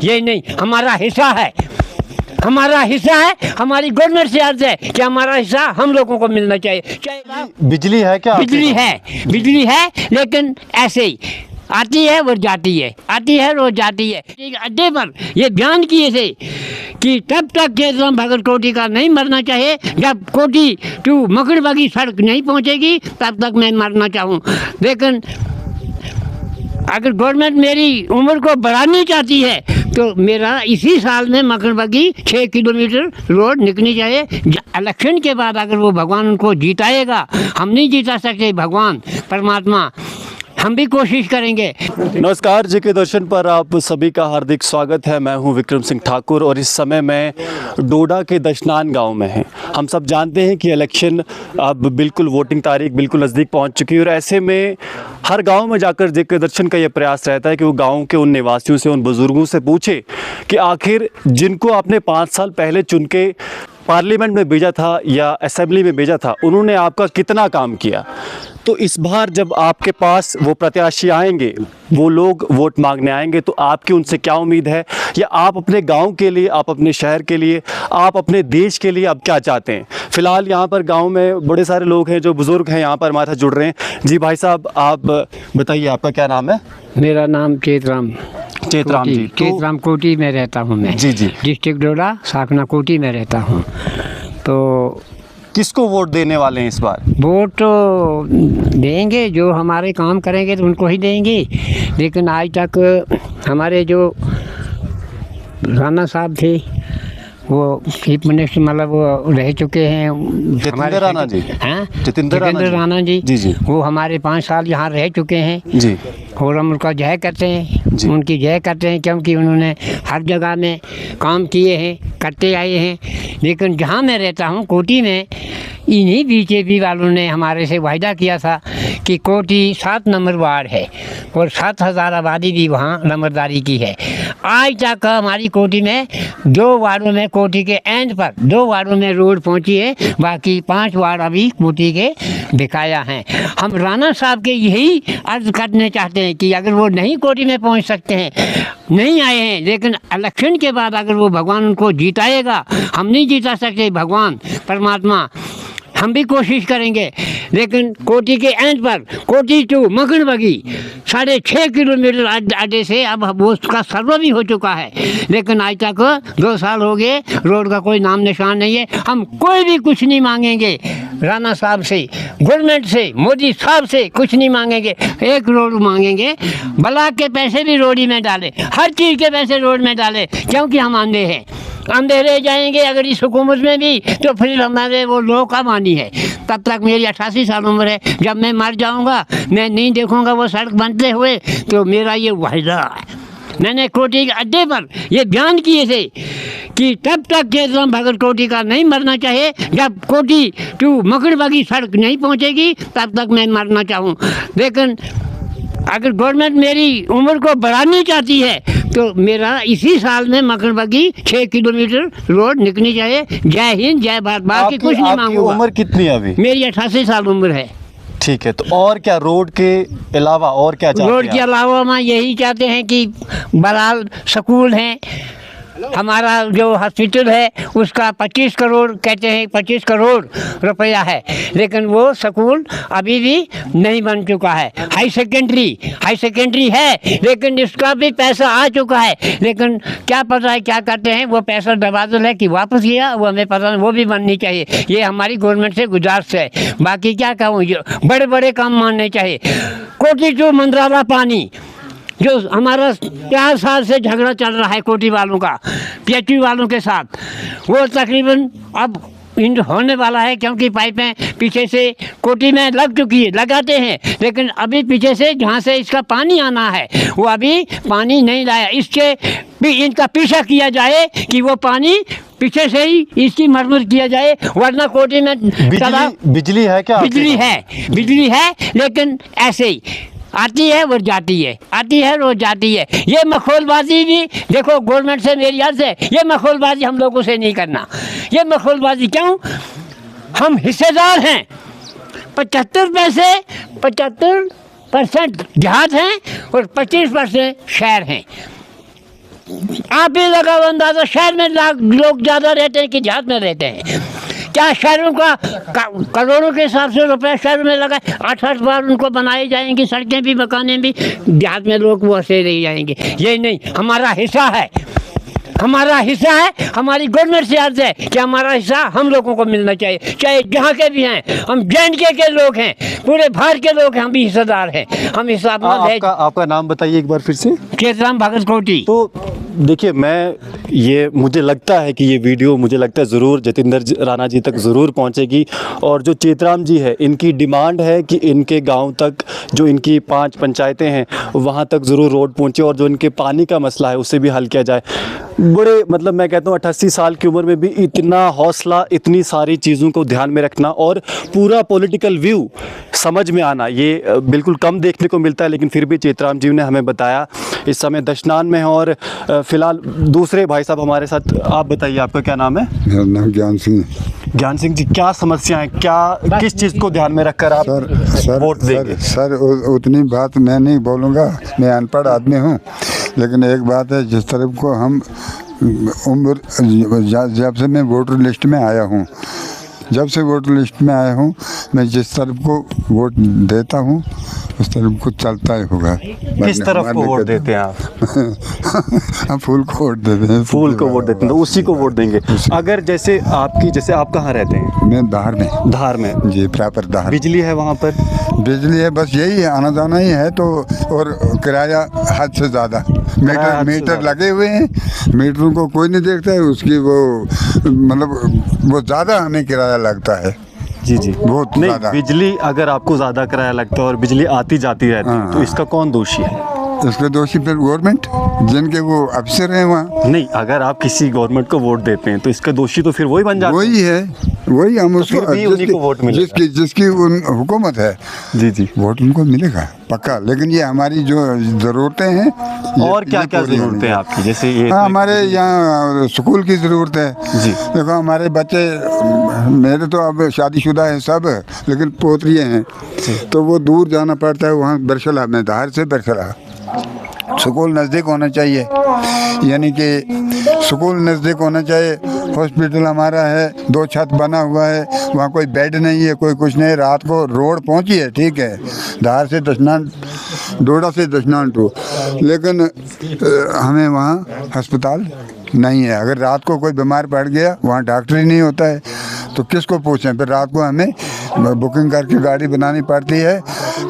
ये नहीं, हमारा हिस्सा है, हमारा हिस्सा है, हमारी गवर्नमेंट से अर्ज है कि हमारा हिस्सा हम लोगों को मिलना चाहिए। चाहे बिजली है क्या? बिजली है लेकिन ऐसे ही आती है और जाती है, आती है और जाती है। अड्डे पर ये बयान किए थे कि तब तक चेतराम भगत कोटी का नहीं मरना चाहिए, जब कोटी टू मकड़बागी सड़क नहीं पहुंचेगी तब तक मैं मरना चाहूँ। लेकिन अगर गवर्नमेंट मेरी उम्र को बढ़ानी चाहती है तो मेरा इसी साल में मकड़बागी 6 किलोमीटर रोड निकलनी चाहिए। इलेक्शन के बाद अगर वो भगवान उनको जिताएगा, हम नहीं जिता सकते, भगवान परमात्मा, हम भी कोशिश करेंगे। नमस्कार, जेके दर्शन पर आप सभी का हार्दिक स्वागत है। मैं हूं विक्रम सिंह ठाकुर और इस समय मैं डोडा के दशनान गांव में हैं। हम सब जानते हैं कि इलेक्शन अब बिल्कुल वोटिंग तारीख बिल्कुल नज़दीक पहुंच चुकी है और ऐसे में हर गांव में जाकर जेके दर्शन का ये प्रयास रहता है कि वो गांव के उन निवासियों से, उन बुज़ुर्गों से पूछे कि आखिर जिनको आपने 5 साल पहले चुन के पार्लियामेंट में भेजा था या असेंबली में भेजा था, उन्होंने आपका कितना काम किया। तो इस बार जब आपके पास वो प्रत्याशी आएंगे, वो लोग वोट मांगने आएंगे, तो आपकी उनसे क्या उम्मीद है, या आप अपने गांव के लिए, आप अपने शहर के लिए, आप अपने देश के लिए आप क्या चाहते हैं। फ़िलहाल यहाँ पर गांव में बड़े सारे लोग हैं जो बुज़ुर्ग हैं, यहाँ पर हमारे साथ जुड़ रहे हैं। जी भाई साहब, आप बताइए आपका क्या नाम है? मेरा नाम चेतराम जी। चेतराम कोटी में रहता हूँ मैं। जी। डिस्ट्रिक्ट डोडा, साखना कोटी में रहता हूँ। तो किसको वोट देने वाले हैं इस बार? वोट तो देंगे, जो हमारे काम करेंगे तो उनको ही देंगे। लेकिन आज तक हमारे जो राणा साहब थे, वो चीफ मिनिस्टर, मतलब वो रह चुके हैं, जितेंद्र राणा जी। हैं? जितेंद्र राणा जी। जी। वो हमारे 5 साल यहाँ रह चुके हैं जी। और हम उनका जय करते हैं, उनकी जय करते हैं, क्योंकि उन्होंने हर जगह में काम किए हैं, करते आए हैं। लेकिन जहाँ मैं रहता हूँ कोटी में, इन्हीं बीजेपी वालों ने हमारे से वायदा किया था कि कोटी 7 नंबर वार्ड है और 7,000 आबादी भी वहाँ नंबरदारी की है। आज तक हमारी कोटी में 2 वार्डों में, कोटी के एंड पर 2 वार्डों में रोड पहुँची है, बाकी 5 वार्ड अभी कोटी के बकाया हैं। हम राणा साहब के यही अर्ज करने चाहते हैं कि अगर वो नहीं कोटी में पहुँच सकते हैं, नहीं आए हैं, लेकिन इलेक्शन के बाद अगर वो भगवान उनको जिताएगा, हम नहीं जिता सकते, भगवान परमात्मा, हम भी कोशिश करेंगे। लेकिन कोटी के एंड पर कोटी टू मकड़बागी 6.5 किलोमीटर अड्डे से अब वो उसका सर्वे भी हो चुका है, लेकिन आज तक 2 साल हो गए, रोड का कोई नाम निशान नहीं है। हम कोई भी कुछ नहीं मांगेंगे राणा साहब से, गवर्नमेंट से, मोदी साहब से कुछ नहीं मांगेंगे। एक रोड मांगेंगे, ब्लॉक के पैसे भी रोड ही में डालें, हर चीज़ के पैसे रोड में डालें, क्योंकि हम अंधे हैं, अंधे रह जाएंगे अगर इस हुकूमत में भी, तो फिर हमारे वो लोग का मानी है। तब तक मेरी 88 साल उम्र है, जब मैं मर जाऊंगा, मैं नहीं देखूंगा वो सड़क बनते हुए, तो मेरा ये वायदा है। मैंने कोटी के अड्डे पर ये बयान किए थे कि तब तक चेतराम भगत कोटी का नहीं मरना चाहिए, जब कोटी टू मकड़बागी सड़क नहीं पहुंचेगी तब तक मैं मरना चाहूँ। लेकिन अगर गवर्नमेंट मेरी उम्र को बढ़ानी चाहती है तो मेरा इसी साल में मकड़बागी 6 किलोमीटर रोड निकलनी चाहिए। जय हिंद, जय भारत, बाकी कुछ नहीं मांगूंगा। उम्र कितनी है अभी? मेरी 88 साल उम्र है। ठीक है, तो और क्या रोड के अलावा और क्या चाहते हैं? रोड के अलावा हम यही चाहते हैं कि बलाल स्कूल है, हमारा जो हॉस्पिटल है उसका 25 करोड़ कहते हैं, 25 करोड़ रुपया है, लेकिन वो स्कूल अभी भी नहीं बन चुका है। हाई सेकेंडरी है, लेकिन इसका भी पैसा आ चुका है, लेकिन क्या पता है क्या करते हैं, वो पैसा तबादल है कि वापस गया, वो हमें पता नहीं। वो भी बननी चाहिए, ये हमारी गवर्नमेंट से गुजारिश है। बाकी क्या कहूँ, बड़े बड़े काम मानने चाहिए। कोटी टू मंदराला पानी, जो हमारा 4 साल से झगड़ा चल रहा है कोटी वालों का पीएचयू वालों के साथ, वो तकरीबन अब होने वाला है, क्योंकि पाइपें पीछे से कोटी में लग चुकी है, लगाते हैं, लेकिन अभी पीछे से जहाँ से इसका पानी आना है वो अभी पानी नहीं लाया। इसके भी इनका पीछा किया जाए कि वो पानी पीछे से ही इसकी मरम्मत किया जाए, वरना कोटी में बिजली है क्या? बिजली है, लेकिन ऐसे ही आती है और जाती है, आती है और जाती है। ये मखौलबाजी भी देखो, गवर्नमेंट से मेरी अर्ज है, ये मखौलबाजी हम लोगों से नहीं करना। ये मखौलबाजी क्यों? हम हिस्सेदार हैं, 75% देहात हैं और 25% शहर हैं। आप ही लगाओ अंदाजा, शहर में लोग ज़्यादा रहते हैं कि देहात में रहते हैं? क्या शहरों का करोड़ों के हिसाब से रुपए शहर में लगा, 8-8 बार उनको बनाई जाएंगी सड़कें भी, मकानें भी, देहात में लोग वो ऐसे रह जाएंगे। यही नहीं, हमारा हिस्सा है, हमारा हिस्सा है, हमारी गवर्नमेंट से अर्ज है कि हमारा हिस्सा हम लोगों को मिलना चाहिए, चाहे जहाँ के भी हैं। हम JNK के लोग हैं, पूरे भारत के लोग हैं, हम भी हिस्सेदार हैं, हम हिसाबमंद हैं। आपका नाम बताइए एक बार फिर से। खेतराम भगत कोटी। तो देखिए, मुझे लगता है कि ये वीडियो मुझे लगता है ज़रूर जतिंदर राणा जी तक ज़रूर पहुंचेगी। और जो चेतराम जी है, इनकी डिमांड है कि इनके गांव तक, जो इनकी 5 पंचायतें हैं वहां तक ज़रूर रोड पहुंचे, और जो इनके पानी का मसला है उसे भी हल किया जाए। बड़े मतलब मैं कहता हूँ 88 साल की उम्र में भी इतना हौसला, इतनी सारी चीज़ों को ध्यान में रखना और पूरा पॉलिटिकल व्यू समझ में आना, ये बिल्कुल कम देखने को मिलता है। लेकिन फिर भी चेतराम जी ने हमें बताया इस समय दशनान में है। और फिलहाल दूसरे भाई साहब हमारे साथ, आप बताइए आपका क्या नाम है? मेरा नाम ज्ञान सिंह। ज्ञान सिंह जी, क्या समस्या है, क्या किस चीज़ को ध्यान में रखकर आप वोट देंगे? सर उतनी बात मैं नहीं बोलूँगा, मैं अनपढ़ आदमी हूँ। लेकिन एक बात है, जिस तरफ को हम उम्र जब से मैं वोटर लिस्ट में आया हूँ, जब से वोटर लिस्ट में आया हूँ, मैं जिस तरफ को वोट देता हूँ उस तरफ को चलता ही होगा। किस तरफ को वोट देते हैं आप? हम फूल को वोट देते हैं। फूल को वोट देते हैं, तो उसी को वोट देंगे। अगर जैसे आप कहाँ रहते हैं? मैं धार में। धार में? जी, प्रॉपर धार। बिजली है वहाँ पर? बिजली है, बस यही है, आना जाना ही है। तो और किराया हद से ज़्यादा, मीटर लगे हुए हैं, मीटरों को कोई नहीं देखता है, उसकी वो मतलब वो ज़्यादा हमें किराया लगता है। जी जी, बहुत नहीं, ज़्यादा। बिजली अगर आपको ज़्यादा किराया लगता है और बिजली आती जाती रहती है, तो इसका कौन दोषी है? इसके दोषी फिर गवर्नमेंट, जिनके वो अफसर हैं वहाँ। नहीं, अगर आप किसी गवर्नमेंट को वोट देते हैं तो इसका दोषी तो फिर वही बन जाता है। वही है, वही हम उसको, फिर भी उन्हीं को वोट मिलेगा। जिसकी हुकूमत है, जी जी, वोट उनको मिलेगा पक्का। लेकिन ये हमारी जो ज़रूरतें हैं, और क्या क्या ज़रूरतें हैं आपकी? जैसे ये हमारे यहाँ स्कूल की ज़रूरत है जी। देखो, हमारे बच्चे, मेरे तो अब शादीशुदा हैं सब, लेकिन पोतरियाँ हैं, तो वो दूर जाना पड़ता है वहाँ बरसला में, धार से बरसला। स्कूल नज़दीक होना चाहिए, यानी कि स्कूल नज़दीक होना चाहिए। हॉस्पिटल हमारा है, 2 छत बना हुआ है, वहाँ कोई बेड नहीं है, कोई कुछ नहीं। रात को रोड पहुँची है, ठीक है, धार से दशनान, डोडा से दशनान टू, लेकिन हमें वहाँ अस्पताल नहीं है। अगर रात को कोई बीमार पड़ गया, वहाँ डॉक्टर ही नहीं होता है, तो किसको पूछें? फिर रात को हमें बुकिंग करके गाड़ी बनानी पड़ती है,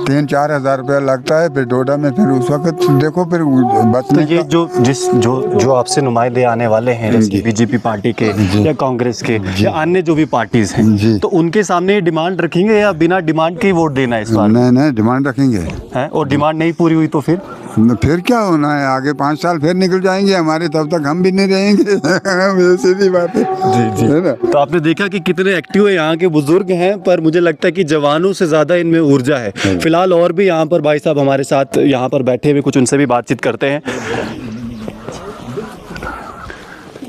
3-4 हज़ार रुपया लगता है। फिर डोडा में फिर उस वक्त देखो, फिर बचने तो ये जो आपसे नुमाइंदे आने वाले हैं, जैसे बीजेपी पार्टी के या कांग्रेस के या अन्य जो भी पार्टीज हैं, तो उनके सामने ये डिमांड रखेंगे या बिना डिमांड के ही वोट देना है इस बार? नहीं, डिमांड रखेंगे हैं, और डिमांड नहीं पूरी हुई तो फिर क्या होना है? आगे 5 साल फिर निकल जाएंगे हमारे, तब तक हम भी नहीं रहेंगे। सीधी बात है। जी जी, है ना? तो आपने देखा कि कितने एक्टिव है यहाँ के बुजुर्ग हैं, पर मुझे लगता है कि जवानों से ज़्यादा इनमें ऊर्जा है। फिलहाल और भी यहाँ पर भाई साहब हमारे साथ यहाँ पर बैठे हुए, कुछ उनसे भी बातचीत करते हैं।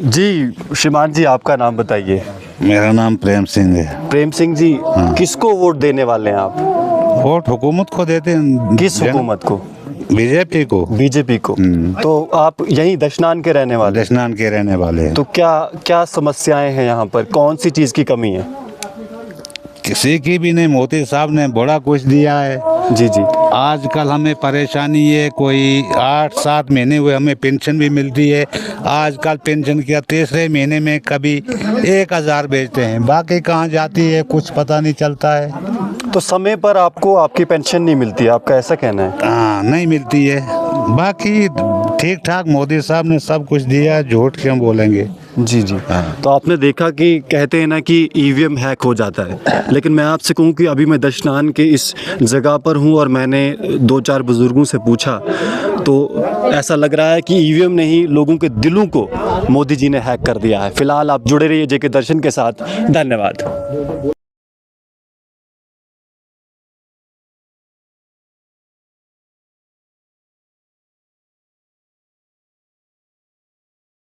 जी, श्रीमान जी, आपका नाम बताइए। मेरा नाम प्रेम सिंह है। प्रेम सिंह जी, किसको वोट देने वाले हैं आप? वोट हुकूमत को देते हैं। किस हुकूमत को? बीजेपी को। बीजेपी को। तो आप यहीं दशनान के रहने वाले? दशनान के रहने वाले हैं। तो क्या समस्याएं हैं यहाँ पर, कौन सी चीज़ की कमी है? किसी की भी नहीं, मोदी साहब ने बड़ा कुछ दिया है। जी जी, आजकल हमें परेशानी है, कोई 8-7 महीने हुए हमें पेंशन भी मिलती है। आजकल पेंशन किया 3रे महीने में कभी 1000 भेजते हैं, बाकी कहाँ जाती है कुछ पता नहीं चलता है। तो समय पर आपको आपकी पेंशन नहीं मिलती है, आपका ऐसा कहना है? हाँ, नहीं मिलती है। बाकी ठीक ठाक मोदी साहब ने सब कुछ दिया, झूठ क्यों बोलेंगे। जी जी, तो आपने देखा कि कहते हैं ना कि ईवीएम हैक हो जाता है, लेकिन मैं आपसे कहूँ कि अभी मैं दशनान के इस जगह पर हूँ और मैंने 2-4 बुजुर्गों से पूछा, तो ऐसा लग रहा है कि ईवीएम ने ही लोगों के दिलों को मोदी जी ने हैक कर दिया है। फिलहाल आप जुड़े रहिए जेके दर्शन के साथ। धन्यवाद।